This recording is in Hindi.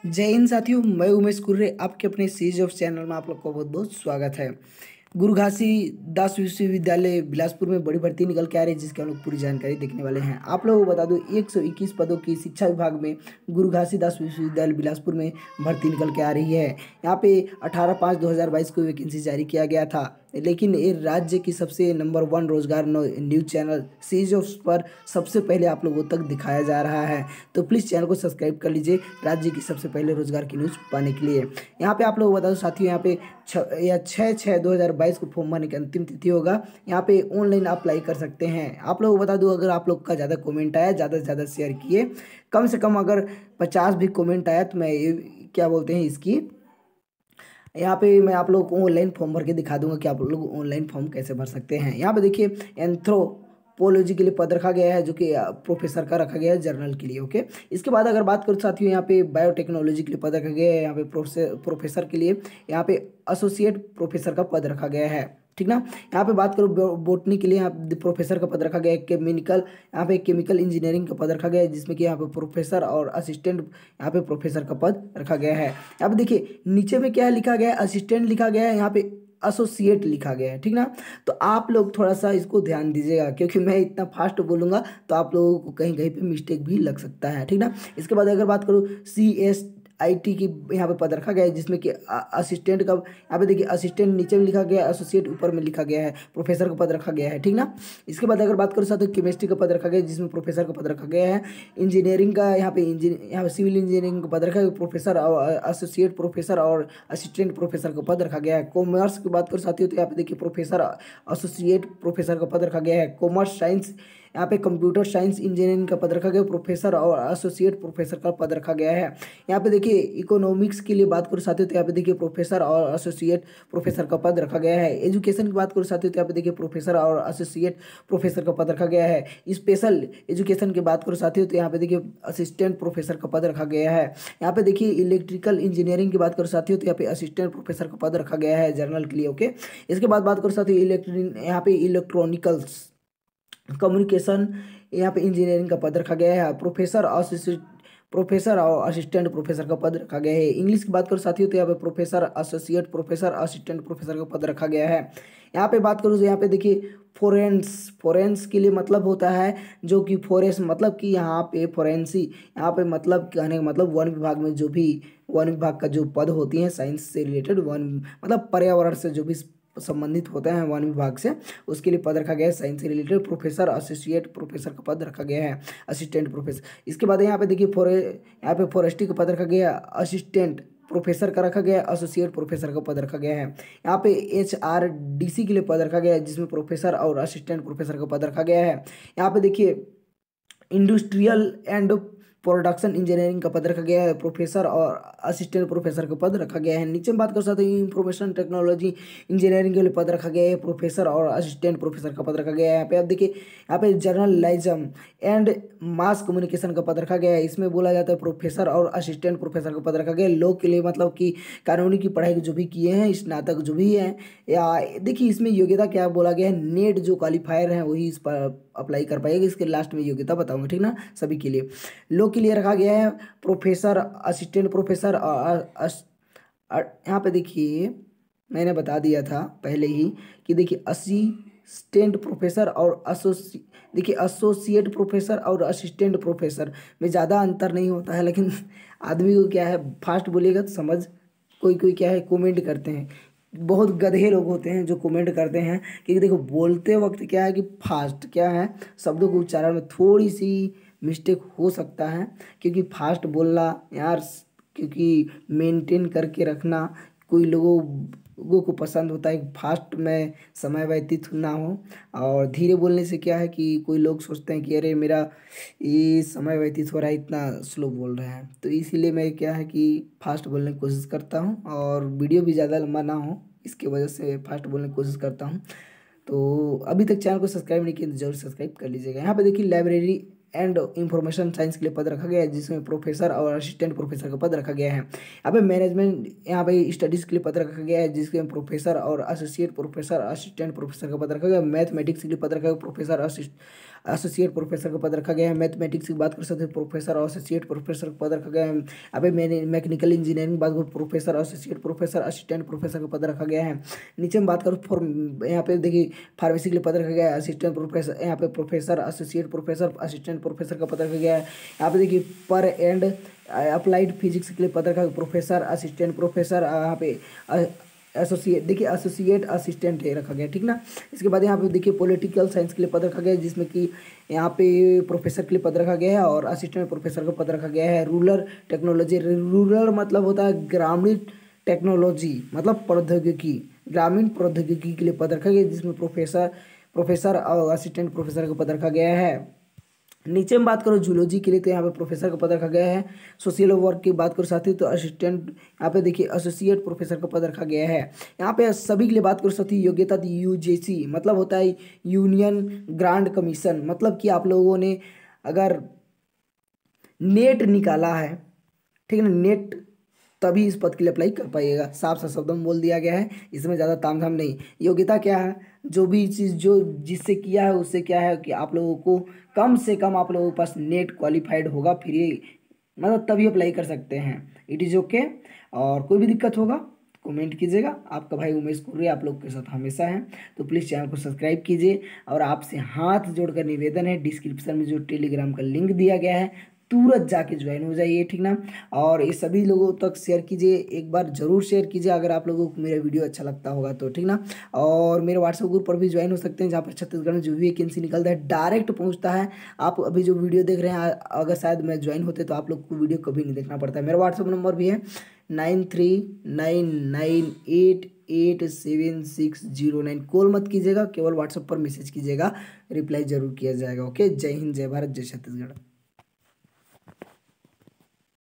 जय हिंद साथियों, मैं उमेश कुर्रे आपके अपने सीज ऑफ चैनल में आप लोग को बहुत बहुत स्वागत है। गुरु घासीदास विश्वविद्यालय बिलासपुर में बड़ी भर्ती निकल के आ रही है, जिसकी हम लोग पूरी जानकारी देखने वाले हैं। आप लोगों को बता दूं 121 पदों की शिक्षा विभाग में गुरु घासीदास विश्वविद्यालय बिलासपुर में भर्ती निकल के आ रही है। यहाँ पे 18/5/2022 को वैकेंसी जारी किया गया था, लेकिन ये राज्य की सबसे नंबर 1 रोजगार न्यूज चैनल सीज ऑफ पर सबसे पहले आप लोगों तक दिखाया जा रहा है। तो प्लीज़ चैनल को सब्सक्राइब कर लीजिए राज्य की सबसे पहले रोजगार की न्यूज़ पाने के लिए। यहाँ पे आप लोगों को बता दो साथियों, यहाँ पे 6/6/2022 को फॉर्म भरने की अंतिम तिथि होगा। यहाँ पे ऑनलाइन अप्लाई कर सकते हैं। आप लोगों को बता दूं, अगर आप लोग का ज़्यादा कमेंट आया, ज़्यादा से ज़्यादा शेयर किए, कम से कम अगर 50 भी कमेंट आया तो मैं ये क्या बोलते हैं इसकी, यहाँ पे मैं आप लोगों को ऑनलाइन फॉर्म भर के दिखा दूंगा कि आप लोग ऑनलाइन फॉर्म कैसे भर सकते हैं। यहाँ पे देखिए एंथ्रोपोलॉजी के लिए पद रखा गया है, जो कि प्रोफेसर का रखा गया है जर्नल के लिए। ओके, इसके बाद अगर बात करूँ साथियों, यहाँ पे बायोटेक्नोलॉजी के लिए पद रखा गया है। यहाँ पे प्रोफेसर के लिए यहाँ पे एसोसिएट प्रोफेसर का पद रखा गया है, ठीक ना। यहाँ पे बात करूँ बोटनी के लिए, यहाँ प्रोफेसर का पद रखा गया है। यहाँ पे केमिकल इंजीनियरिंग का पद रखा गया है, जिसमें कि यहाँ पे प्रोफेसर और असिस्टेंट यहाँ पे प्रोफेसर का पद रखा गया है। यहाँ पे देखिए नीचे में क्या लिखा गया है, असिस्टेंट लिखा गया है, यहाँ पे एसोसिएट लिखा गया है, ठीक ना। तो आप लोग थोड़ा सा इसको ध्यान दीजिएगा, क्योंकि मैं इतना फास्ट बोलूंगा तो आप लोगों को कहीं कहीं पे मिस्टेक भी लग सकता है, ठीक ना। इसके बाद अगर बात करूँ CSIT की यहाँ पे पद रखा गया है, जिसमें कि असिस्टेंट का यहाँ पे देखिए असिस्टेंट नीचे में लिखा गया है, एसोसिएट ऊपर में लिखा गया है, प्रोफेसर का पद रखा गया है, ठीक ना। इसके बाद अगर बात करूँ साथ केमिस्ट्री का पद रखा गया है, जिसमें प्रोफेसर का पद रखा गया है। इंजीनियरिंग का यहाँ पे सिविल इंजीनियरिंग का पद रखा है, प्रोफेसर और एसोसिएट प्रोफेसर और असिस्टेंट प्रोफेसर का पद रखा गया है। कॉमर्स की बात करूँ साथियों, तो यहाँ पे देखिए प्रोफेसर एसोसिएट प्रोफेसर का पद रखा गया है। कॉमर्स साइंस यहाँ पे कंप्यूटर साइंस इंजीनियरिंग का पद रखा गया है, प्रोफेसर और एसोसिएट प्रोफेसर का पद रखा गया है। यहाँ पे देखिए इकोनॉमिक्स के लिए बात करूँ साथियों, तो यहाँ पे देखिए प्रोफेसर और एसोसिएट प्रोफेसर का पद रखा गया है। एजुकेशन की बात करूँ साथियों, तो यहाँ पे देखिए प्रोफेसर और एसोसिएट प्रोफेसर का पद रखा गया है। स्पेशल एजुकेशन की बात करूँ साथियों, तो यहाँ पे देखिए असिस्टेंट प्रोफेसर का पद रखा गया है। यहाँ पे देखिए इलेक्ट्रिकल इंजीनियरिंग की बात करूँ साथियों, तो यहाँ पे असिस्टेंट प्रोफेसर का पद रखा गया है जर्नल के लिए। ओके, इसके बाद बात करूँ साथियों यहाँ पे इलेक्ट्रॉनिकल्स कम्युनिकेशन यहाँ पे इंजीनियरिंग का पद रखा गया है। प्रोफेसर और असिस्टेंट प्रोफेसर का पद रखा गया है। इंग्लिश की बात करूँ साथियों, तो यहाँ पे professor associate professor assistant professor का पद रखा गया है। यहाँ पे बात करूँ तो यहाँ पे देखिए फोरेंस के लिए मतलब होता है, जो कि फोरेंस मतलब कि यहाँ पे फोरेंसी, यहाँ पे मतलब कहने का मतलब वन विभाग में जो भी वन विभाग का जो पद होती हैं साइंस से रिलेटेड, वन मतलब पर्यावरण से जो भी संबंधित होते हैं वन विभाग से, उसके लिए पद रखा गया है साइंस से रिलेटेड। प्रोफेसर एसोसिएट प्रोफेसर का पद रखा गया है, असिस्टेंट प्रोफेसर। इसके बाद यहाँ पे देखिए यहाँ पे फॉरेस्ट्री का पद रखा गया है, असिस्टेंट प्रोफेसर का रखा गया है, एसोसिएट प्रोफेसर का पद रखा गया है। यहाँ पे HRDC के लिए पद रखा गया है, जिसमें प्रोफेसर और असिस्टेंट प्रोफेसर का पद रखा गया है। यहाँ पे देखिए इंडस्ट्रियल एंड प्रोडक्शन इंजीनियरिंग का पद रखा गया है, प्रोफेसर और असिस्टेंट प्रोफेसर का पद रखा गया है। नीचे में बात कर सकते हैं इंफॉर्मेशन टेक्नोलॉजी इंजीनियरिंग के लिए पद रखा गया है, प्रोफेसर और असिस्टेंट प्रोफेसर का पद रखा गया है। यहाँ पे आप देखिए यहाँ पे जर्नलिज्म एंड मास कम्युनिकेशन का पद रखा गया है, इसमें बोला जाता है प्रोफेसर और असिस्टेंट प्रोफेसर का पद रखा गया है। लॉ के लिए मतलब कि कानूनी की पढ़ाई जो भी किए हैं, स्नातक जो भी हैं, या देखिए इसमें योग्यता क्या बोला गया है, नेट जो क्वालिफायर हैं वही इस पर अप्लाई कर पाएगा। इसके लास्ट में योग्यता बताऊंगा, ठीक ना, सभी के लिए। लॉ के लिए रखा गया है प्रोफेसर असिस्टेंट प्रोफेसर यहाँ पे देखिए मैंने बता दिया था पहले ही कि देखिए असिस्टेंट प्रोफेसर और एसोसिएट प्रोफेसर और असिस्टेंट प्रोफेसर में ज़्यादा अंतर नहीं होता है, लेकिन आदमी को क्या है, फास्ट बोलेगा तो समझ, कोई कोई क्या है कमेंट करते हैं, बहुत गधे लोग होते हैं जो कमेंट करते हैं कि देखो बोलते वक्त क्या है कि फास्ट क्या है, शब्दों के उच्चारण में थोड़ी सी मिस्टेक हो सकता है, क्योंकि फास्ट बोलना यार, क्योंकि मेंटेन करके रखना कोई लोगों को पसंद होता है फास्ट में समय व्यतीत ना हो, और धीरे बोलने से क्या है कि कोई लोग सोचते हैं कि अरे मेरा ये समय व्यतीत हो रहा है, इतना स्लो बोल रहे हैं। तो इसीलिए मैं क्या है कि फास्ट बोलने की कोशिश करता हूँ, और वीडियो भी ज़्यादा लंबा ना हो इसके वजह से फास्ट बोलने की कोशिश करता हूँ। तो अभी तक चैनल को सब्सक्राइब नहीं किया तो जरूर सब्सक्राइब कर लीजिएगा। यहाँ पे देखिए लाइब्रेरी एंड इंफॉर्मेशन साइंस के लिए पद रखा गया है, जिसमें प्रोफेसर और असिस्टेंट प्रोफेसर का पद रखा गया है। यहाँ पे मैनेजमेंट यहाँ पे स्टडीज़ के लिए पद रखा गया है, जिसमें प्रोफेसर और एसोसिएट प्रोफेसर असिस्टेंट प्रोफेसर का पद रखा गया है। मैथमेटिक्स के लिए पद रखा गया प्रोफेसर एसोसिएट प्रोफेसर का पद रखा गया है। मैथमेटिक्स की बात कर सकते हैं, प्रोफेसर और एसोसिएट प्रोफेसर का पद रखा गया है। अभी मैंने मैकेनिकल इंजीनियरिंग बात करूँ, professor, associate professor, assistant professor का पद रखा गया है। नीचे में बात करूँ फॉर, यहाँ पे देखिए फार्मेसी के लिए पद रखा गया है, असिस्टेंट प्रोफेसर, यहाँ पे professor, associate professor, assistant professor का पद रखा गया है। यहाँ पे देखिए पर एंड अप्लाइड फिजिक्स के लिए पद रखा, प्रोफेसर, असिस्टेंट प्रोफेसर, यहाँ पे एसोसिएट, देखिए एसोसिएट असिस्टेंट है रखा गया, ठीक ना। इसके बाद यहाँ पे देखिए पॉलिटिकल साइंस के लिए पद रखा गया है, जिसमें कि यहाँ पे प्रोफेसर के लिए पद रखा गया है और असिस्टेंट प्रोफेसर का पद रखा गया है। रूरल टेक्नोलॉजी, रूरल मतलब होता है ग्रामीण, टेक्नोलॉजी मतलब प्रौद्योगिकी, ग्रामीण प्रौद्योगिकी के लिए पद रखा गया है, जिसमें प्रोफेसर और असिस्टेंट प्रोफेसर का पद रखा गया है। नीचे में बात करो जूलॉजी के लिए, तो यहाँ पे प्रोफेसर का पद रखा गया है। सोशल वर्क की बात करो साथी, तो असिस्टेंट, यहाँ पे देखिए एसोसिएट प्रोफेसर का पद रखा गया है। यहाँ पे सभी के लिए बात करो साथी, योग्यता यूजीसी मतलब होता है यूनियन ग्रांड कमीशन, मतलब कि आप लोगों ने अगर नेट निकाला है, ठीक है ना, नेट, तभी इस पद के लिए अप्लाई कर पाइएगा। साफ साफ शब्दों में बोल दिया गया है, इसमें ज़्यादा तामझाम नहीं। योग्यता क्या है, जो भी चीज़ जो जिससे किया है उससे क्या है कि आप लोगों को कम से कम आप लोगों के पास नेट क्वालिफाइड होगा, फिर ये मतलब तभी अप्लाई कर सकते हैं। It is okay. और कोई भी दिक्कत होगा कमेंट कीजिएगा। आपका भाई उमेश कुर्रे आप लोग के साथ हमेशा है, तो प्लीज़ चैनल को सब्सक्राइब कीजिए। और आपसे हाथ जोड़कर निवेदन है, डिस्क्रिप्शन में जो टेलीग्राम का लिंक दिया गया है तुरंत जाके ज्वाइन हो जाइए, ठीक ना। और ये सभी लोगों तक शेयर कीजिए, एक बार जरूर शेयर कीजिए अगर आप लोगों को मेरा वीडियो अच्छा लगता होगा तो, ठीक ना। और मेरे व्हाट्सएप ग्रुप पर भी ज्वाइन हो सकते हैं, जहाँ पर छत्तीसगढ़ में जो भी वैकेंसी निकलता है डायरेक्ट पहुँचता है। आप अभी जो वीडियो देख रहे हैं, अगर शायद मैं ज्वाइन होते तो आप लोग को वीडियो कभी नहीं देखना पड़ता है। मेरा व्हाट्सएप नंबर भी है 9399887609। कॉल मत कीजिएगा, केवल व्हाट्सएप पर मैसेज कीजिएगा, रिप्लाई जरूर किया जाएगा। ओके, जय हिंद, जय भारत, जय छत्तीसगढ़।